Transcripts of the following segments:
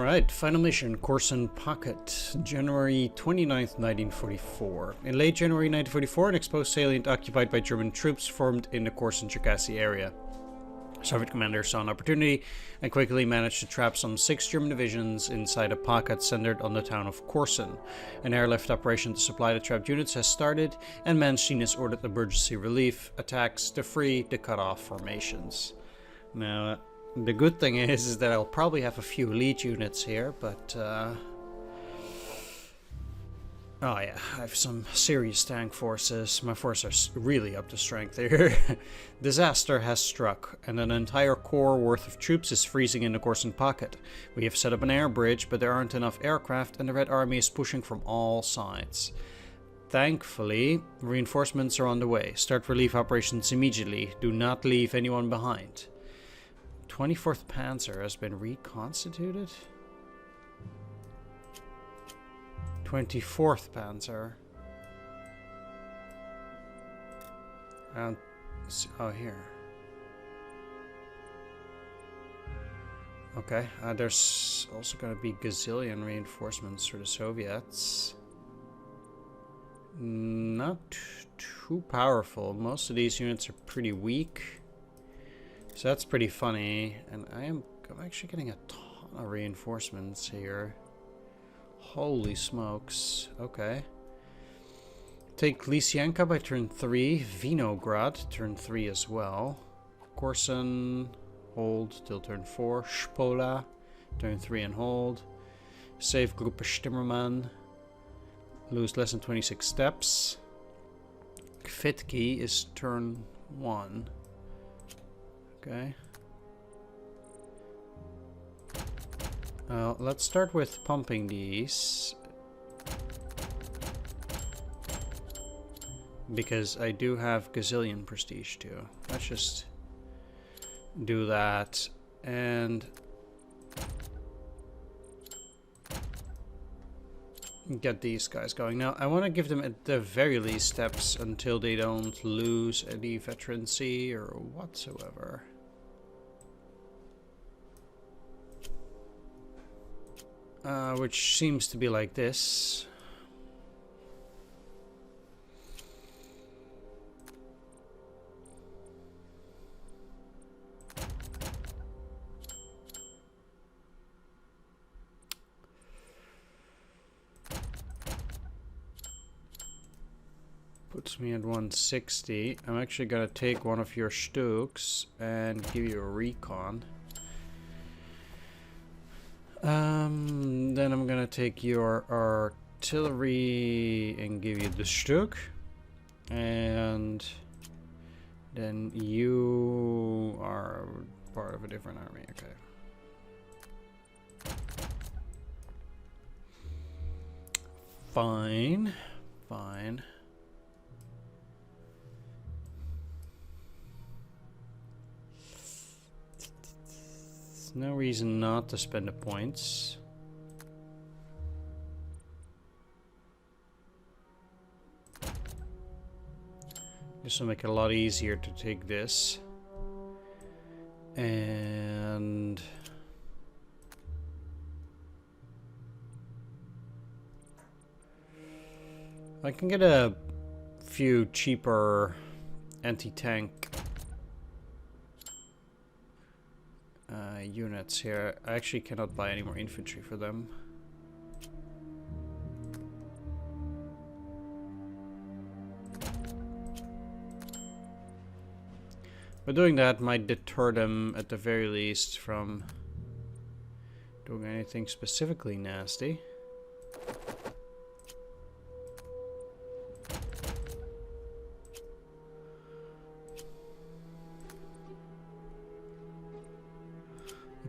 Alright, final mission, Korsun-Pocked, January 29th, 1944. In late January 1944, an exposed salient occupied by German troops formed in the Korsun-Cherkassy area. Soviet commanders saw an opportunity and quickly managed to trap some 6 German divisions inside a pocket centered on the town of Korsun. An airlift operation to supply the trapped units has started, and Mannstein has ordered emergency relief attacks to free the cut-off formations. Now, the good thing is that I'll probably have a few elite units here, but oh yeah, I have some serious tank forces. My forces are really up to strength here. Disaster has struck, and an entire corps worth of troops is freezing in the Korsun pocket. We have set up an air bridge, but there aren't enough aircraft, and the Red Army is pushing from all sides. Thankfully, reinforcements are on the way. Start relief operations immediately. Do not leave anyone behind. 24th Panzer has been reconstituted? 24th Panzer. Oh, here. Okay, there's also going to be gazillion reinforcements for the Soviets. Not too powerful. Most of these units are pretty weak. So that's pretty funny, and I'm actually getting a ton of reinforcements here. Holy smokes. Okay. Take Lysianka by turn 3, Vinograd turn 3 as well. Korsun, hold till turn 4, Spola, turn 3 and hold. Save Gruppe Stimmermann, lose less than 26 steps. Kvitki is turn 1. Okay. Let's start with pumping these. Because I do have gazillion prestige too. Let's just do that. And get these guys going. Now, I want to give them at the very least steps until they don't lose any veterancy or whatsoever. Which seems to be like this. Puts me at 160. I'm actually gonna take one of your Stuks and give you a recon. Then I'm gonna take your artillery and give you the Stuk. And then you are part of a different army, okay. Fine. Fine. No reason not to spend the points. This will make it a lot easier to take this. And I can get a few cheaper anti-tank units here. I actually cannot buy any more infantry for them. But doing that might deter them at the very least from doing anything specifically nasty.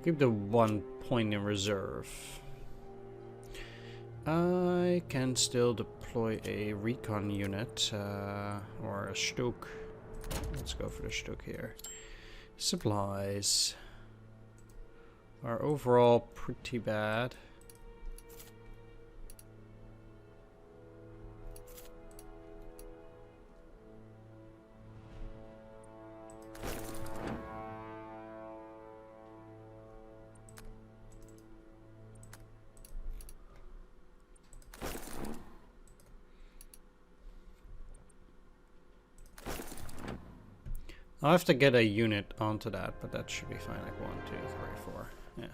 Keep the 1 point in reserve. I can still deploy a recon unit or a Stuk. Let's go for the Stuk here. Supplies are overall pretty bad. I'll have to get a unit onto that, but that should be fine. Like 1, 2, 3, 4. Yeah.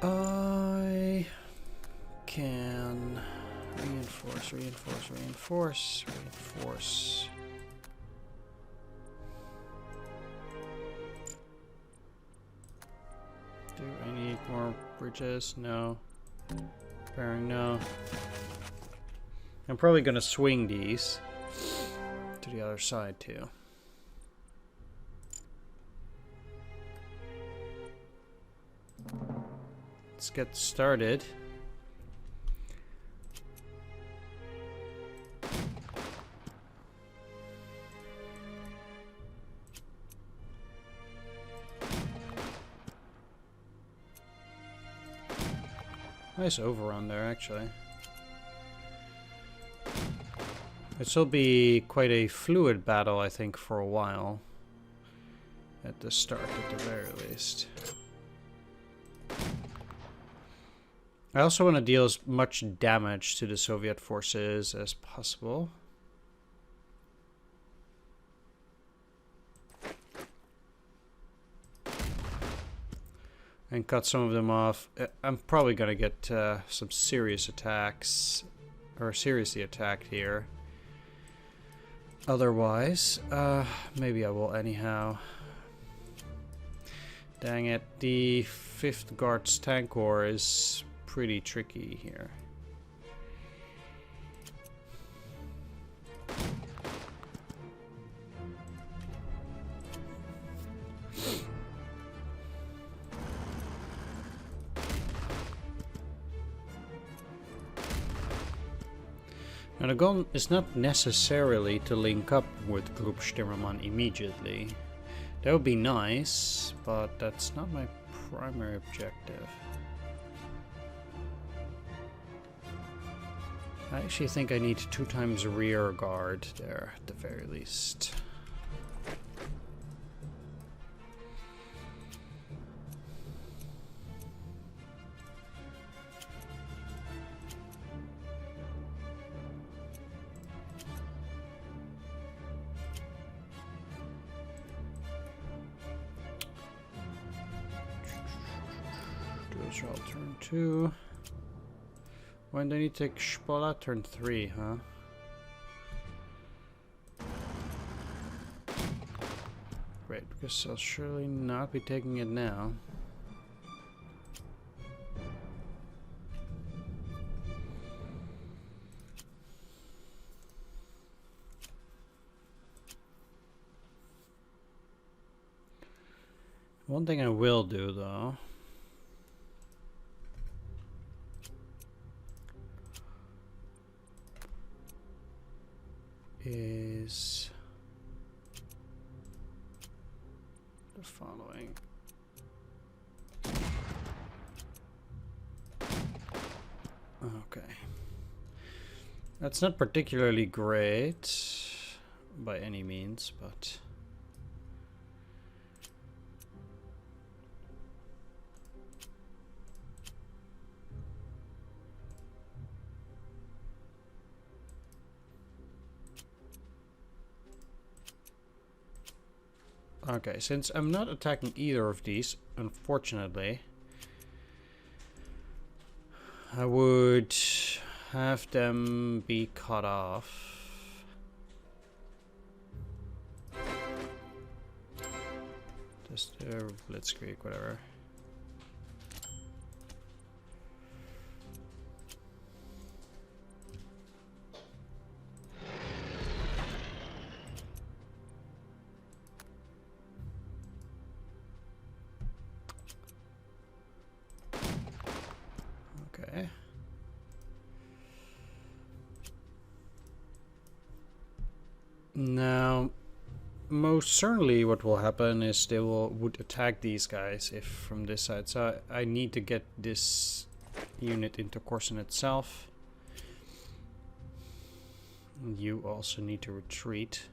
I can reinforce, reinforce, reinforce, reinforce. Do I need more bridges? No. Repairing? No. I'm probably gonna swing these to the other side too. Let's get started. Nice overrun there, actually. This will be quite a fluid battle, I think, for a while. At the start, at the very least. I also want to deal as much damage to the Soviet forces as possible. And cut some of them off. I'm probably going to get some serious attacks, or seriously attacked here. Otherwise, maybe I will anyhow. Dang it, the 5th Guards Tank Corps is pretty tricky here. Now the goal is not necessarily to link up with Group Stimmermann immediately. That would be nice, but that's not my primary objective. I actually think I need 2 times rear guard there, at the very least. Israel turn 2. When do I need to take Spola? Turn 3, huh? Great, because I'll surely not be taking it now. One thing I will do, though, is the following. Okay. That's not particularly great by any means, but okay, since I'm not attacking either of these, unfortunately, I would have them be cut off. Just blitzkrieg, whatever. Okay. Now, most certainly what will happen is they would attack these guys if from this side. So I need to get this unit into Korsun itself. You also need to retreat.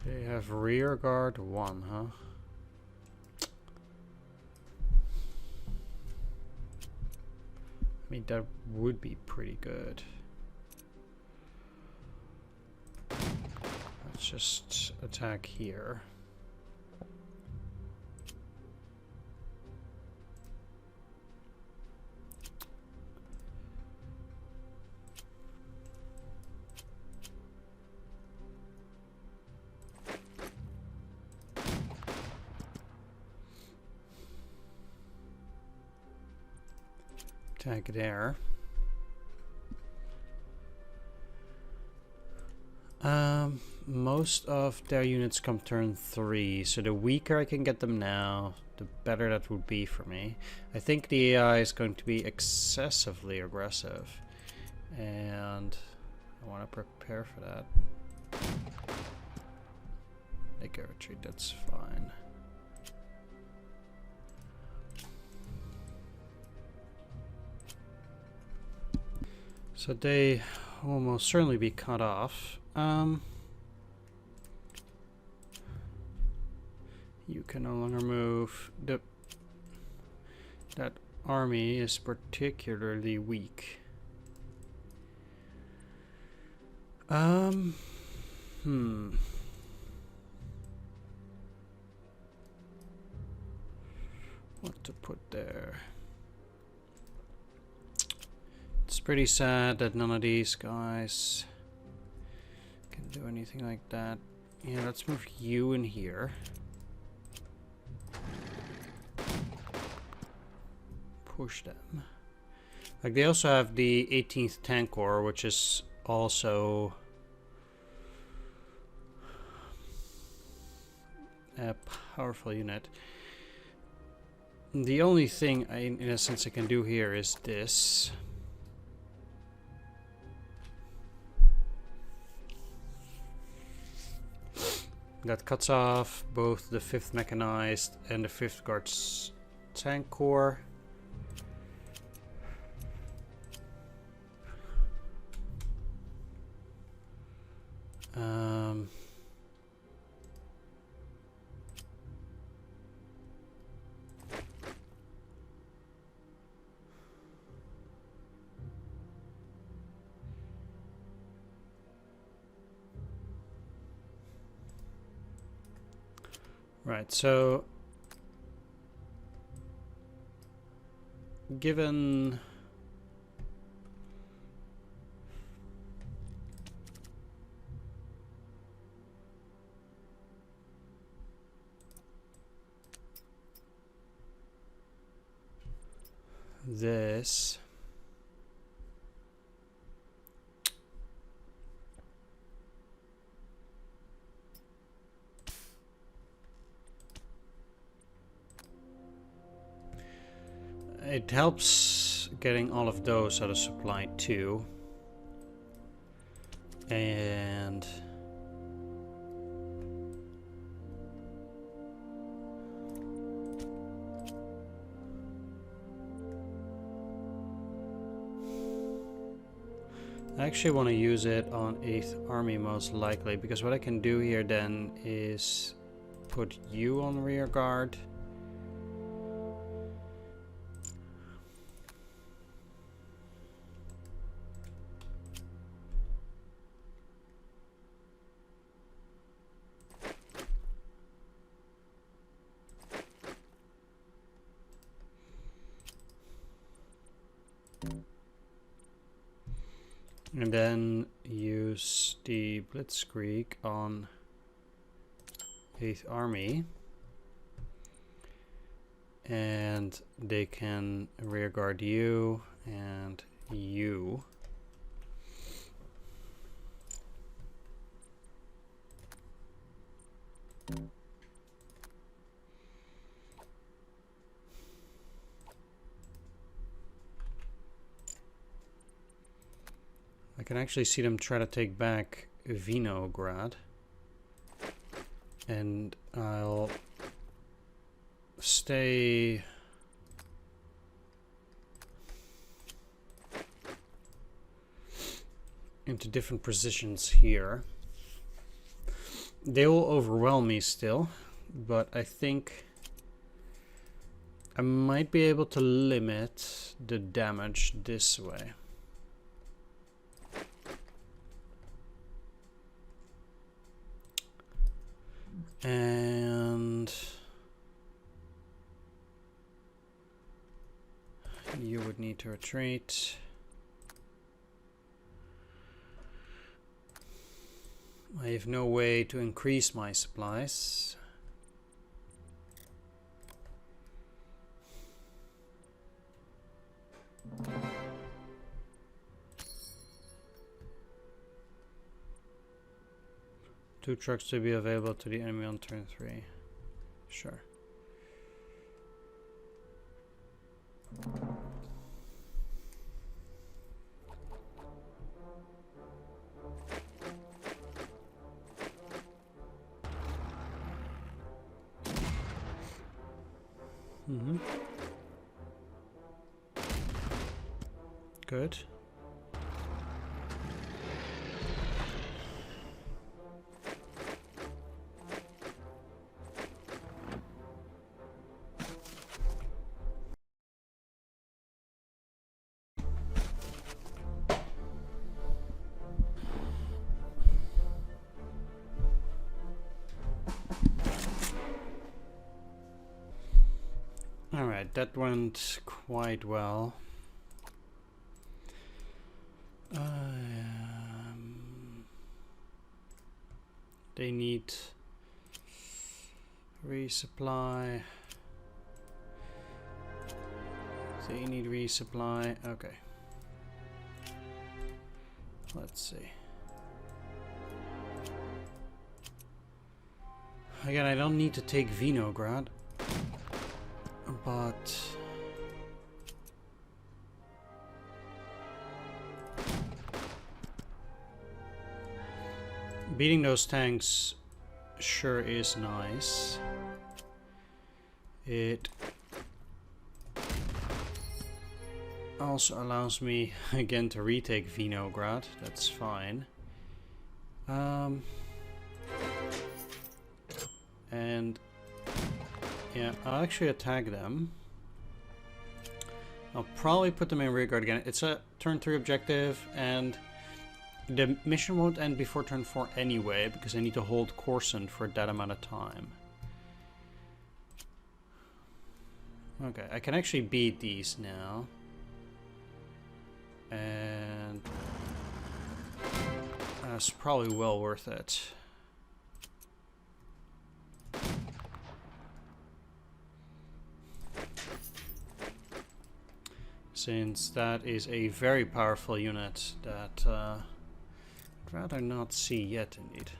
They have rear guard 1, huh? mean, that would be pretty good. Let's just attack here. Attack there. Most of their units come turn 3, so the weaker I can get them now, the better that would be for me. I think the AI is going to be excessively aggressive, and I want to prepare for that. They go retreat, that's fine. So they will most certainly be cut off. You can no longer move. That army is particularly weak. What to put there? It's pretty sad that none of these guys can do anything like that. Yeah, let's move you in here. Push them. Like, they also have the 18th Tank Corps, which is also a powerful unit. The only thing, in a sense, I can do here is this. That cuts off both the 5th Mechanized and the 5th Guards Tank Corps. Right, so given this, it helps getting all of those out of supply too. And I actually want to use it on 8th Army most likely, because what I can do here then is put you on rear guard. And then use the Blitzkrieg on 8th Army. And they can rearguard you and you. I can actually see them try to take back Vinograd. And I'll stay into different positions here. They will overwhelm me still, but I think I might be able to limit the damage this way. And you would need to retreat. I have no way to increase my supplies. Two trucks to be available to the enemy on turn 3. Sure. Mm-hmm. Good. Alright, that went quite well. They need resupply. They need resupply. Okay. Let's see. Again, I don't need to take Vinograd, but beating those tanks sure is nice. It also allows me again to retake Vinograd. That's fine. And yeah, I'll actually attack them. I'll probably put them in rearguard again. It's a turn 3 objective, and the mission won't end before turn 4 anyway, because I need to hold Korsun for that amount of time. Okay, I can actually beat these now. And that's probably well worth it. Since that is a very powerful unit that I'd rather not see yet, indeed.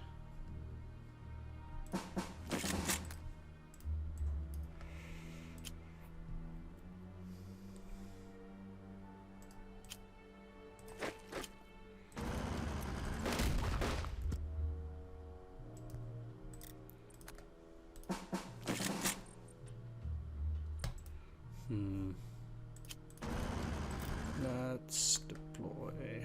Let's deploy.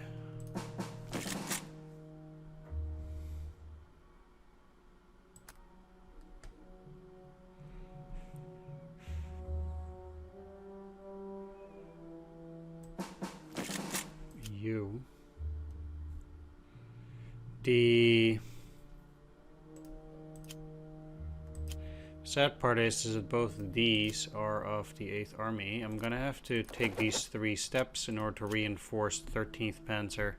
You. The sad part is that both of these are of the 8th Army. I'm gonna have to take these 3 steps in order to reinforce 13th Panzer.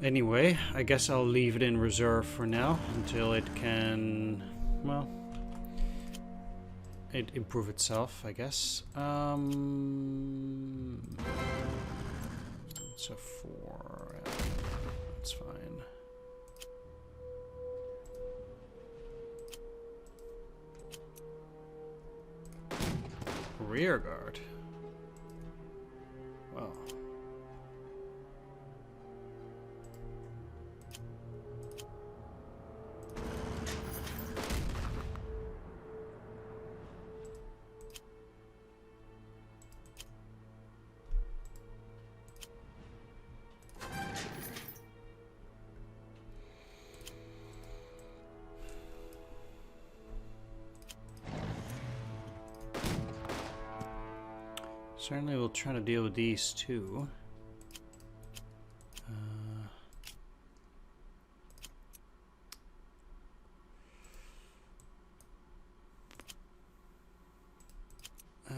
Anyway, I guess I'll leave it in reserve for now until it can, well, it improve itself, I guess. So 4, that's fine. Rear guard. Well. Certainly we'll try to deal with these too.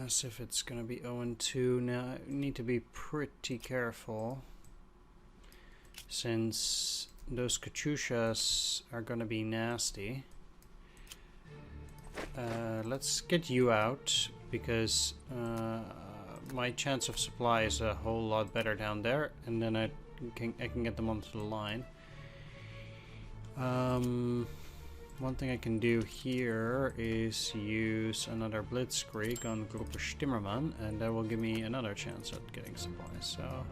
As if it's gonna be 0-2. Now I need to be pretty careful, since those Katyushas are gonna be nasty. Let's get you out, because my chance of supply is a whole lot better down there, and then I can get them onto the line. One thing I can do here is use another Blitzkrieg on Gruppe Stimmermann, and that will give me another chance at getting supplies. So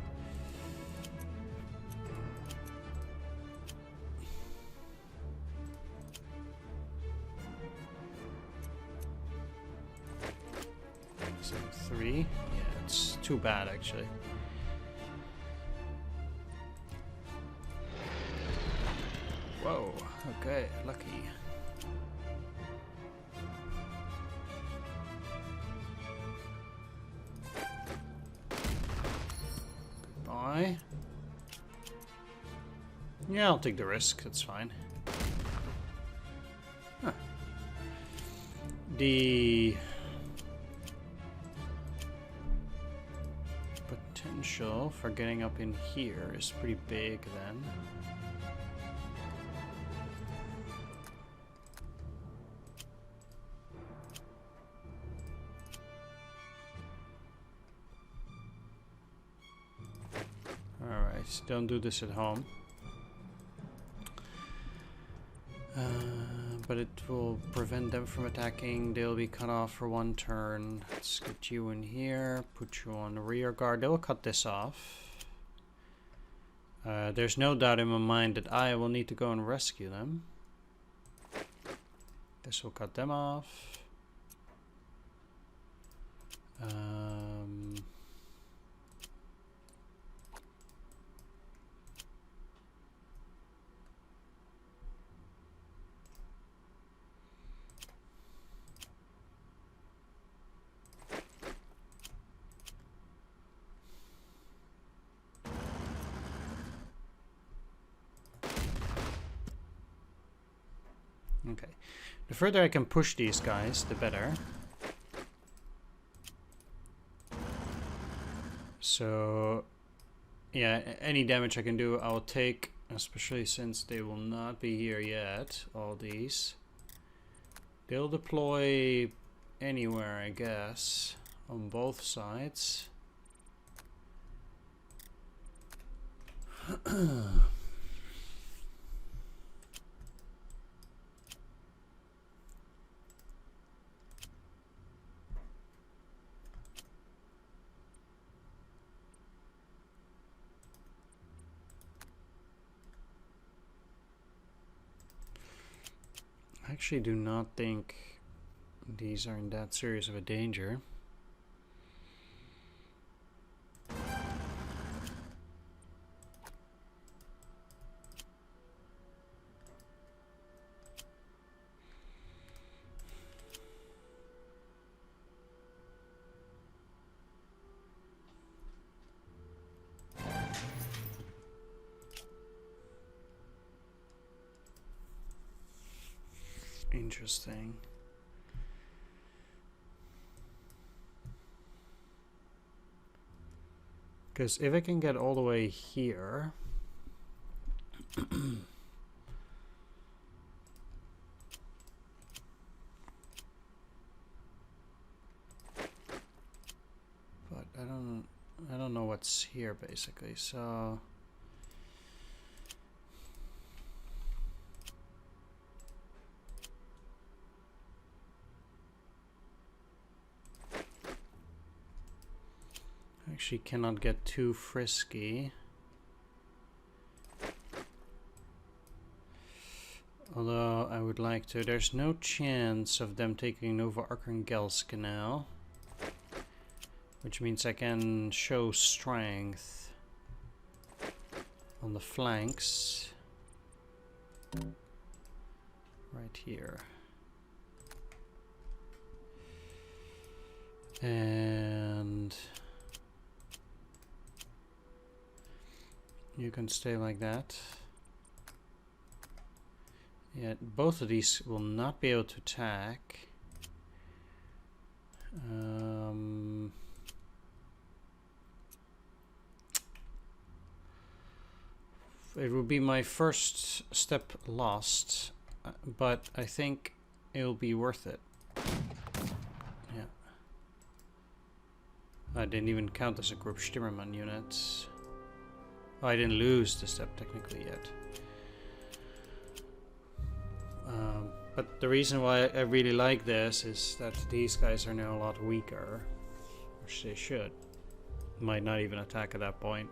so 3. Yeah, it's too bad actually. Whoa, okay, lucky. Goodbye. Yeah, I'll take the risk, that's fine. Huh. The potential for getting up in here is pretty big then. Alright, don't do this at home. But it will prevent them from attacking. They'll be cut off for 1 turn. Let's get you in here, put you on the rear guard. They'll cut this off. There's no doubt in my mind that I will need to go and rescue them. This will cut them off. Okay. The further I can push these guys, the better. So, yeah, any damage I can do, I'll take, especially since they will not be here yet, all these. They'll deploy anywhere, I guess, on both sides. I actually do not think these are in that serious of a danger. Interesting. Because if I can get all the way here, but I don't know what's here basically, so actually cannot get too frisky. Although I would like to. There's no chance of them taking Nova Archangelsk now, which means I can show strength on the flanks right here. And You can stay like that. Yeah, both of these will not be able to attack. It will be my first step lost, but I think it'll be worth it. Yeah. I didn't even count as a group Stimmermann unit. Oh, I didn't lose the step technically yet. But the reason why I really like this is that these guys are now a lot weaker, which they should. Might not even attack at that point.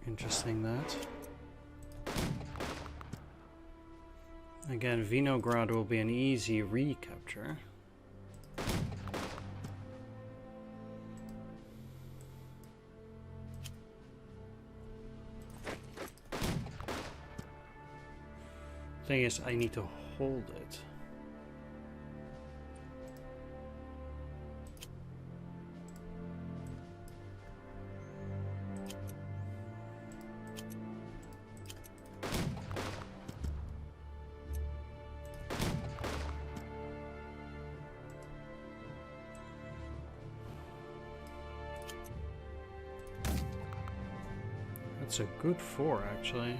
Interesting that. Again, Vinograd will be an easy recapture. Thing is, I need to hold it. That's a good 4, actually.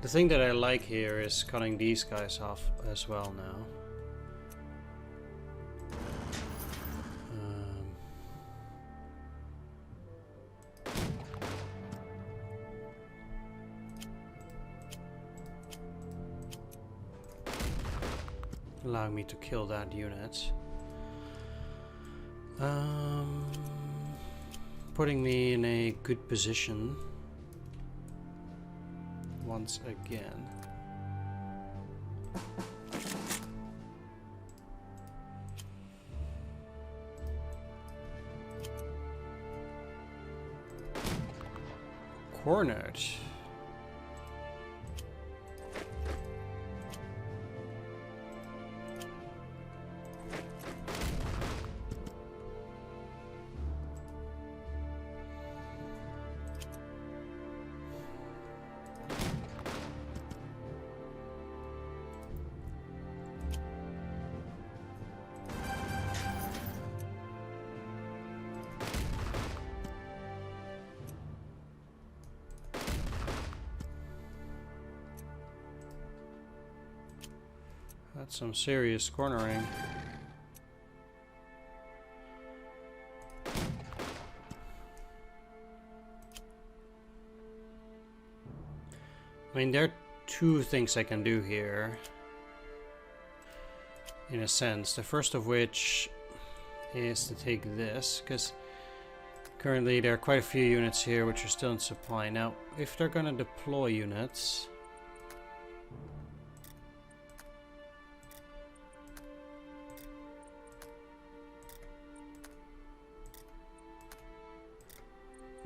The thing that I like here is cutting these guys off as well now. Allowing me to kill that unit. Putting me in a good position once again. Cornered. That's some serious cornering. I mean, there are two things I can do here, in a sense. The first of which is to take this, because currently there are quite a few units here which are still in supply. Now, if they're going to deploy units,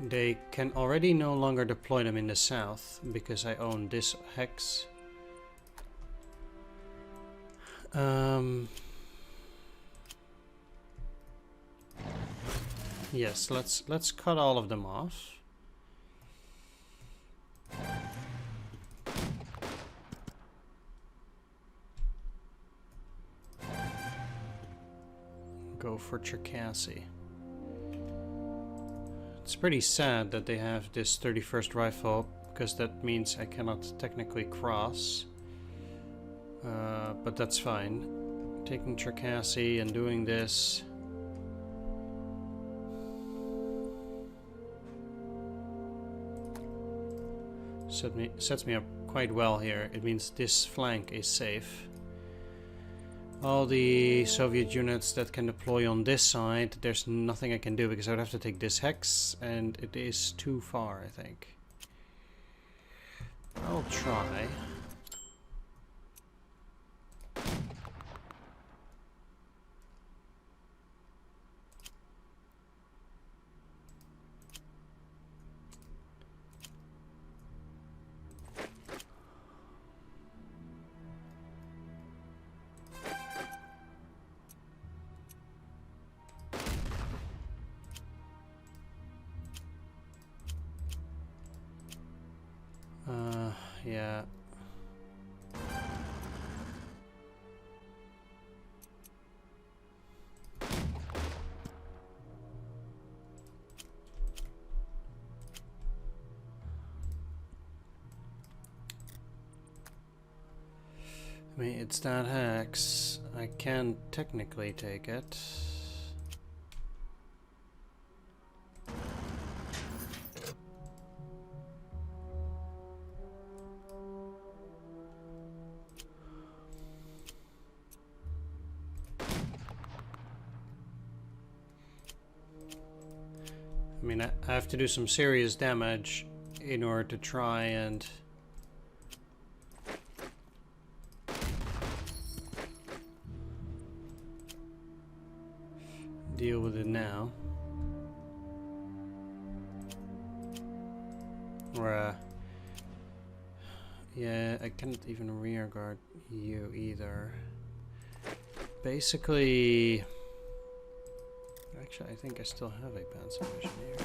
they can already no longer deploy them in the south because I own this hex. Yes, let's cut all of them off. go for Cherkassy. It's pretty sad that they have this 31st rifle, because that means I cannot technically cross. But that's fine. Taking Cherkassy and doing this. Sets me up quite well here. It means this flank is safe. All the Soviet units that can deploy on this side, there's nothing I can do because I would have to take this hex, and it is too far, I think. I'll try. Yeah. I mean, it's that hex. I can technically take it. I mean, I have to do some serious damage in order to try and deal with it now. Or, yeah, I can't even rear guard you either. Basically, actually, I think I still have a panzer division here.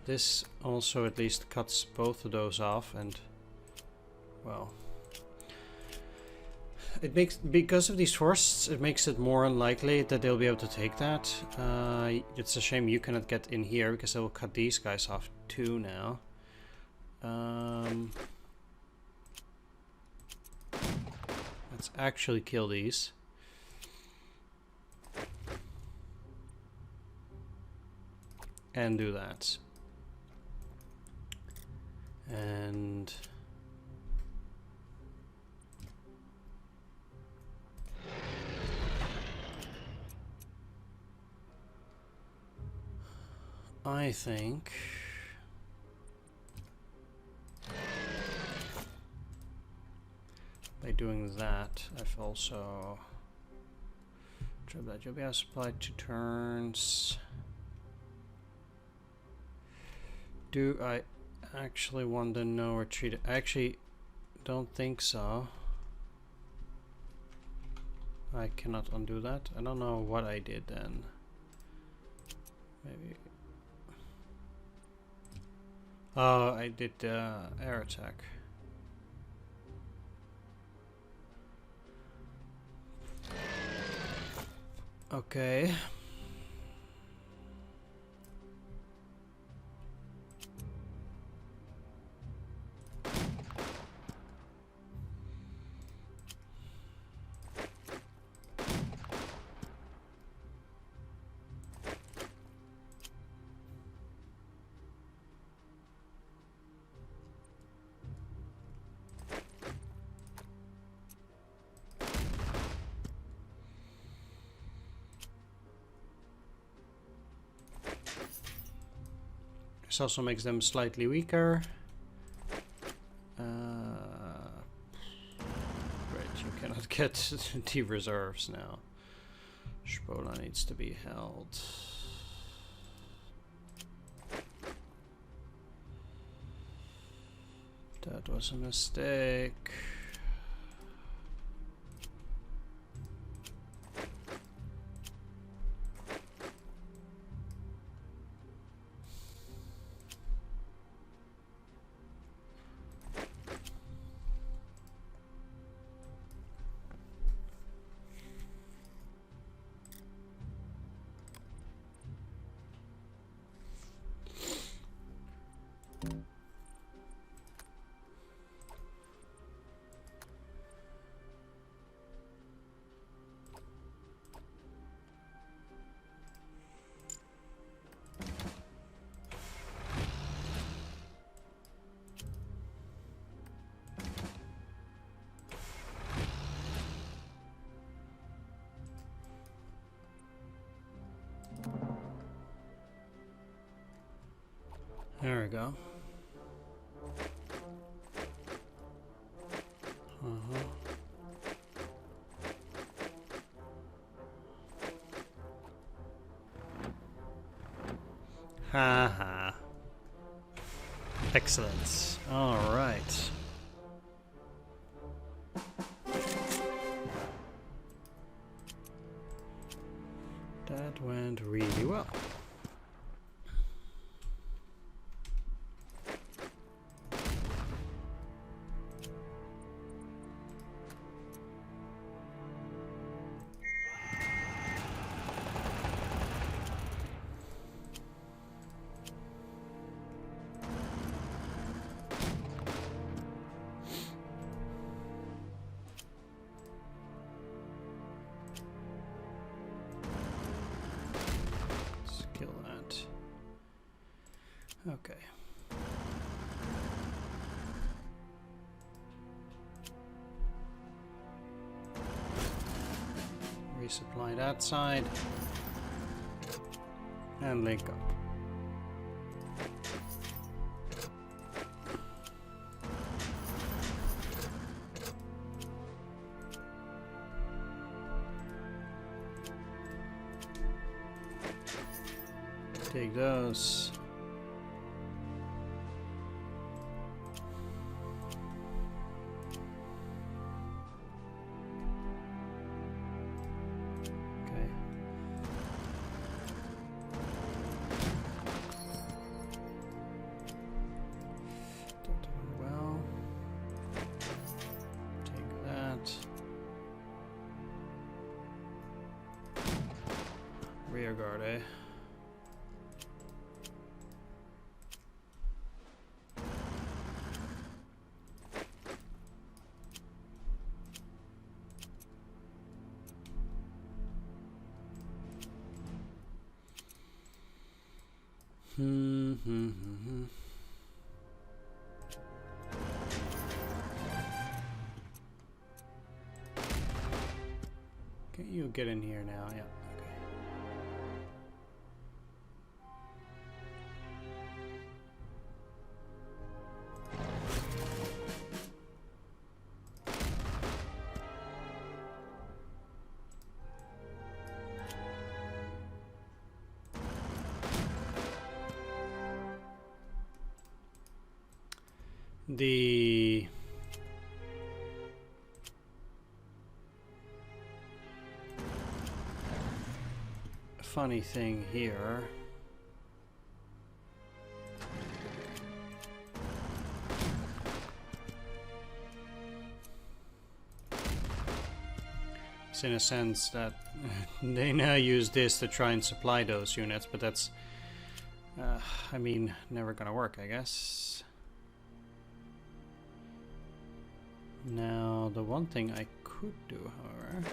This also at least cuts both of those off, and well, it makes, because of these forests, it makes it more unlikely that they'll be able to take that. It's a shame you cannot get in here because they will cut these guys off too now. Let's actually kill these. And do that. And I think by doing that, I've also tried that. You'll be able to supply 2 turns. Do I actually want to no retreat? I actually don't think so. I cannot undo that. I don't know what I did then. Maybe. Oh, I did air attack. Okay. This also makes them slightly weaker. Right, you cannot get the reserves now. Spola needs to be held. That was a mistake. There we go. Haha. Excellent. All right. That went really well. Okay. Resupply that side. And link up. Take those. Rear guard, eh? Can you get in here now? Yeah. The funny thing here is in a sense that they now use this to try and supply those units, but that's I mean, never gonna work, I guess. Now, the one thing I could do, however,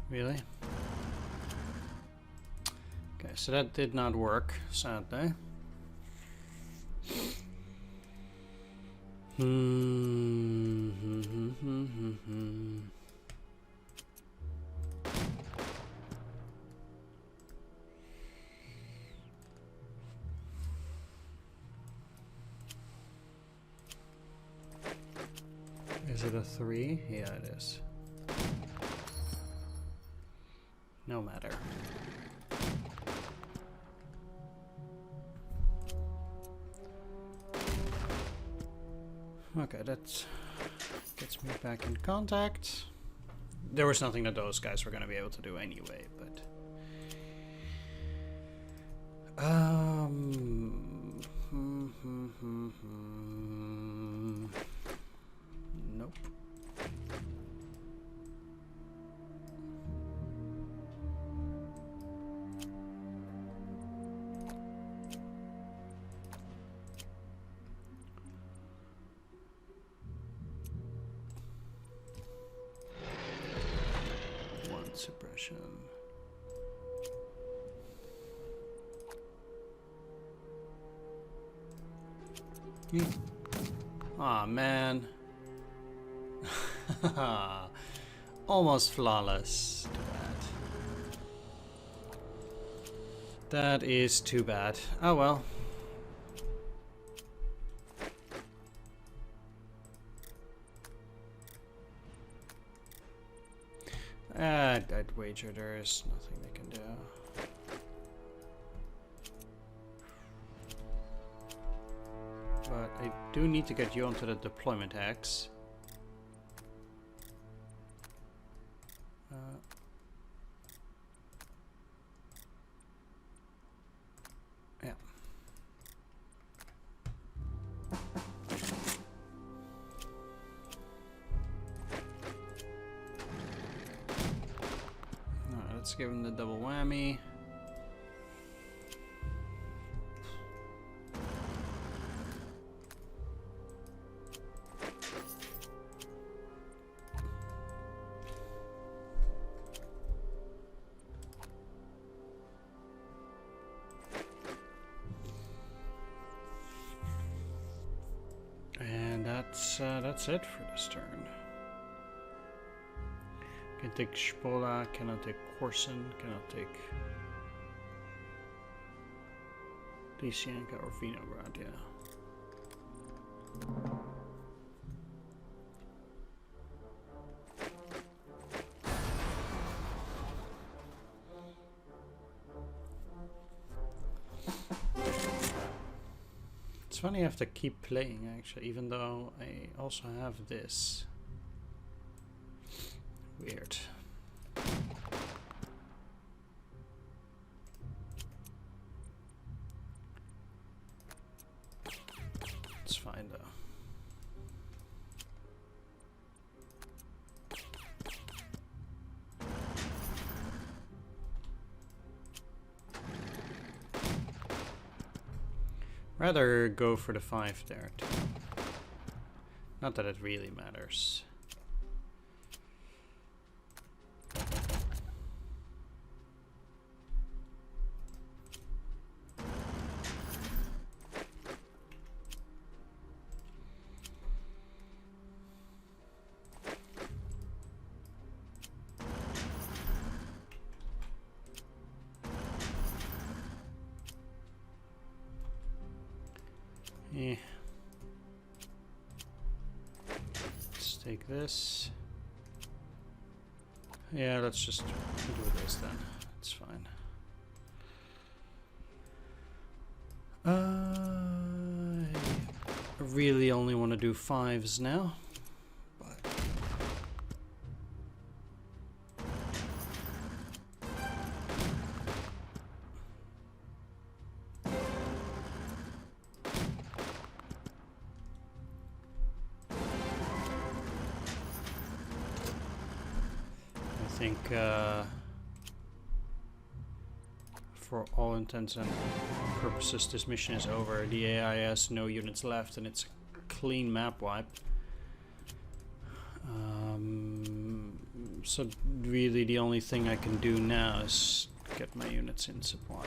really? Okay, so that did not work, sadly. it a 3? Yeah, it is. No matter. Okay, that gets me back in contact. There was nothing that those guys were going to be able to do anyway, but... Nope. One suppression. Aw, man. Almost flawless. Too bad. That is too bad. Oh well. I'd wager there is nothing they can do. But I do need to get you onto the deployment X. Yeah. Alright, let's give him the double whammy. That's it for this turn. Can take Spola, cannot take Korsun, cannot take Lysianka or Vinograd, yeah. It's funny I have to keep playing actually, even though I also have this. Weird. It's fine though. Rather go for the 5 there too. Not that it really matters. Yeah. Let's take this. Yeah, let's just do this then. It's fine. I really only want to do 5s now. For all intents and purposes, this mission is over. The AI has no units left, and it's a clean map wipe. So really, the only thing I can do now is get my units in supply.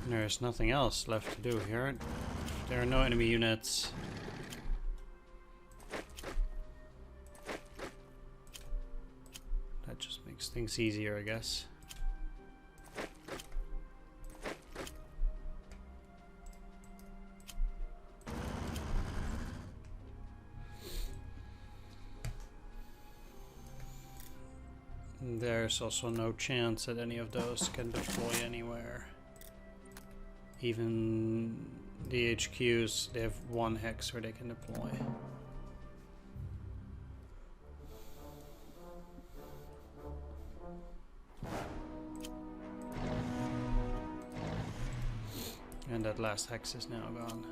There's nothing else left to do here. There are no enemy units. That just makes things easier, I guess. There's also no chance that any of those can deploy anywhere. Even the HQs, they have one hex where they can deploy. And that last hex is now gone.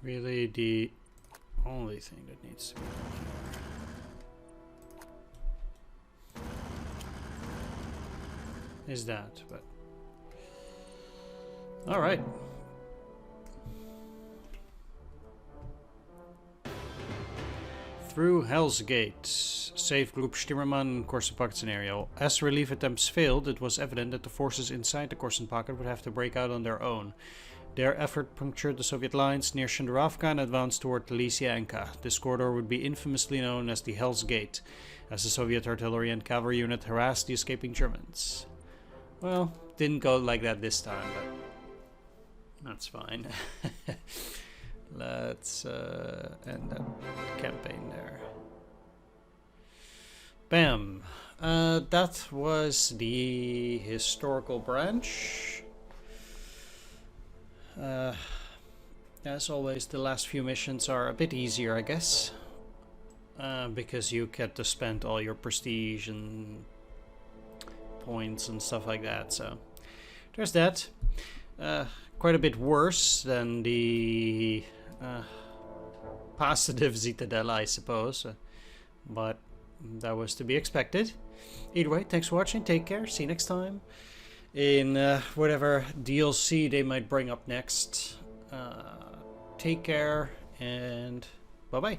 Really, the only thing that needs to be done here is that, but all right. Through Hell's Gate. Save Group Stimmermann Korsun-Pocket scenario. As relief attempts failed, it was evident that the forces inside the Korsun-Pocket would have to break out on their own. Their effort punctured the Soviet lines near Shenderovka and advanced toward Lysianka. This corridor would be infamously known as the Hell's Gate, as the Soviet artillery and cavalry unit harassed the escaping Germans. Well, didn't go like that this time, but that's fine. Let's end that campaign there. Bam! That was the historical branch. As always, the last few missions are a bit easier, I guess, because you get to spend all your prestige and points and stuff like that. So there's that. Quite a bit worse than the positive Zitadelle, I suppose, but that was to be expected. Either way, thanks for watching. Take care. See you next time in whatever DLC they might bring up next. Take care and bye-bye.